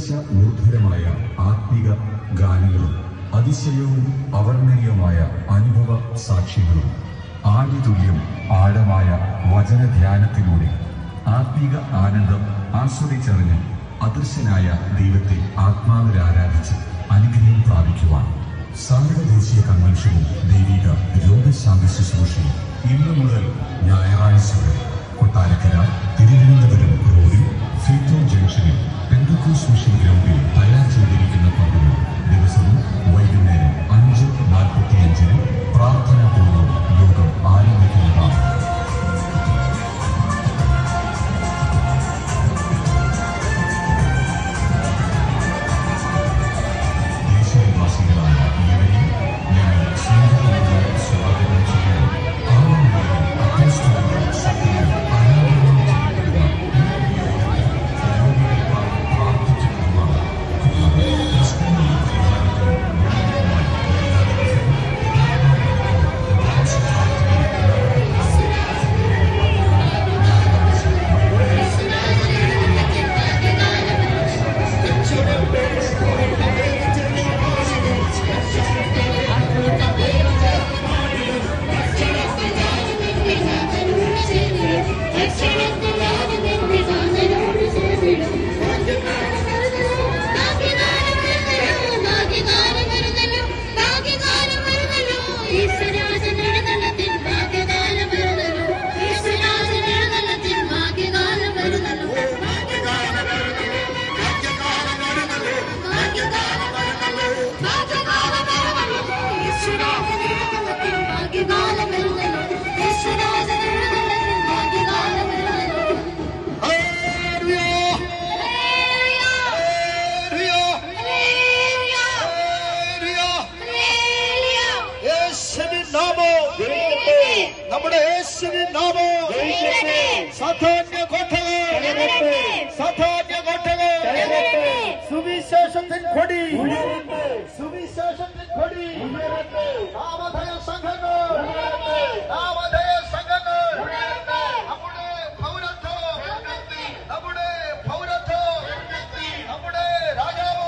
ഉയർച്ച ഊർധ്വരമായ ആത്മിക ഗാനങ്ങളും അതിശയവും അവർണ്ണനീയമായ അനുഭവ സാക്ഷ്യങ്ങളും ആദിതുല്യം ആഴമായ വചനധ്യാനത്തിലൂടെ ആത്മിക ആനന്ദം ആസ്വദിച്ചറിഞ്ഞ് അദൃശ്യനായ ദൈവത്തെ ആത്മാവിൽ ആരാധിച്ച് അനുഗ്രഹം പ്രാപിക്കുവാൻ സർവ്വദേശീയ കൺവെൻഷനും ദൈവിക രോഗശാന്തി ശുശ്രൂഷയും ഇന്നു മുതൽ ഞായറാഴ്ച വരെ കൊട്ടാരക്കര തിരുവനന്തപുരം റോഡിൽ ഫീറ്റോ ജംഗ്ഷനിൽ പെന്തക്കോസ്റ്റ് മിഷൻ ഗ്രൗണ്ടിൽ തയ്യാർ ചെയ്തിരിക്കുന്ന പന്തിന് ദിവസവും വൈകുന്നേരം 5:45 പ്രാർത്ഥനാപൂർവ്വം യോഗം ആരംഭിക്കുന്നതാണ്. നമ്മുടെ യേശുവിൻ നാമം സാധാന്യ കോട്ടകൾ സുവിശേഷത്തിൻ കൊടി നാമധേയ സംഘങ്ങൾ നമ്മുടെ പൗരത്വം നമ്മുടെ രാജാവ്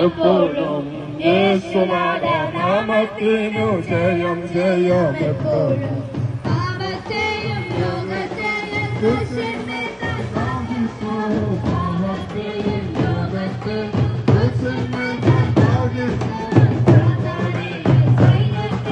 എപ്പോഴും യേശുനാഥ നാമത്തിനു ജയം ജയം എപ്പോഴും പാപത്തെയും രോഗത്തെയും കുരിശിനെ താങ്ങിക്കൂ പാപത്തെയും രോഗത്തെയും കുരിശിനെ താങ്ങിക്കൂ സാത്താനെ സൈന്യത്തെ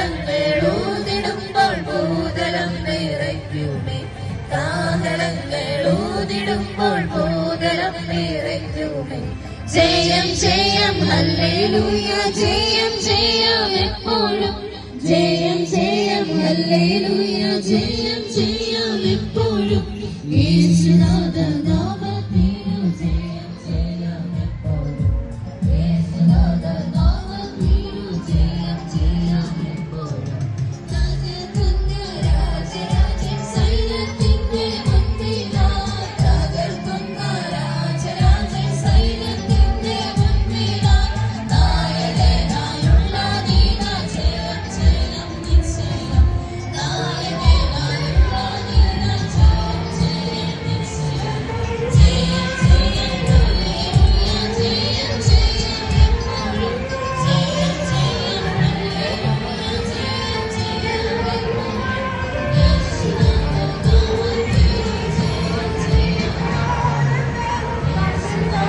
കാഹളങ്ങളൂതിടുമ്പോൾ ഭൂതലം നിറയ്ക്കുമേ കാഹളങ്ങളൂതിടുമ്പോൾ ഭൂതലം നിറയ്ക്കുമേ ജയം ജയം ഹല്ലേലൂയ ജയം ജയം എപ്പോഴും ജയം ജയം ഹല്ലേലൂയ ജയം ജയം എപ്പോഴും യേശുനാഥ നാമത്തിനു ജയം ജയം എപ്പോഴും യേശുനാഥ നാമത്തിനു ജയം ജയം എപ്പോഴും തകർക്കുന്ന രാജരാജൻ സൈന്യത്തിന്റെ മുൻപിലായി തകർക്കുന്ന രാജരാജൻ സൈന്യത്തിന്റെ മുൻപിലായി നായകനായുള്ള നീന ജയം ജയം നിശ്ചയം നായകനായുള്ള നീന ജയം ജയം നിശ്ചയം ജയം ജയം ഹല്ലേലൂയ ജയം ജയം എപ്പോഴും ജയം ജയം ഹല്ലേലൂയ ജയം ജയം എപ്പോഴും യേശുനാഥ നാമത്തിനു ജയം ജയം യേശുനാഥ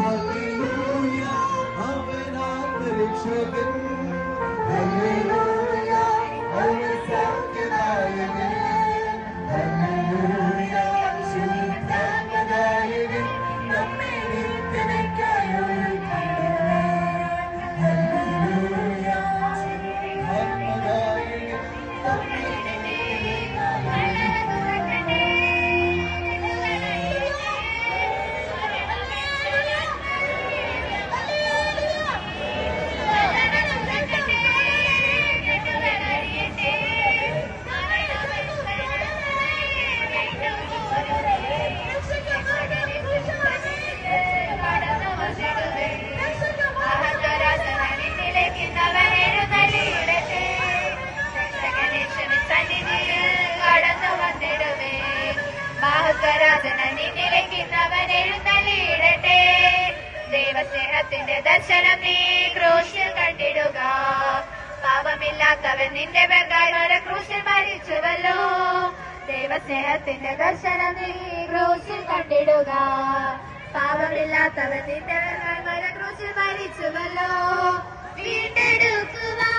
നാമത്തിനു ദൈവസ്നേഹത്തിന്റെ ദർശനം നീ ക്രൂശിൽ കണ്ടിടുക പാപമില്ലാത്തവൻ നിന്റെ പേർക്കായി ക്രൂശിൽ മരിച്ചുവല്ലോ ദൈവസ്നേഹത്തിന്റെ ദർശനം നീ ക്രൂശിൽ കണ്ടിടുക പാപമില്ലാത്തവൻ നിന്റെ പേർക്കായി ക്രൂശിൽ മരിച്ചുവല്ലോ വീണ്ടെടുക്കുവാൻ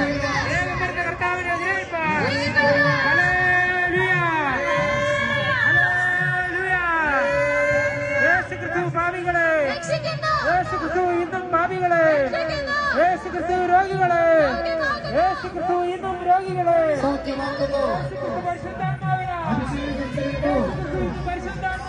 വരുന്ന കർത്താവിനെ എതിരേൽപ്പാൻ. ഹല്ലേലൂയ. ഹല്ലേലൂയ. യേശുക്രിസ്തു പാപികളെ, യേശുക്രിസ്തു ഇന്നും പാപികളെ, യേശുക്രിസ്തു രോഗികളെ, യേശുക്രിസ്തു ഇന്നും രോഗികളെ, യേശുക്രിസ്തു പരിശുദ്ധാത്മാവിനാൽ, യേശുക്രിസ്തു പരിശുദ്ധാത്മാവിനാൽ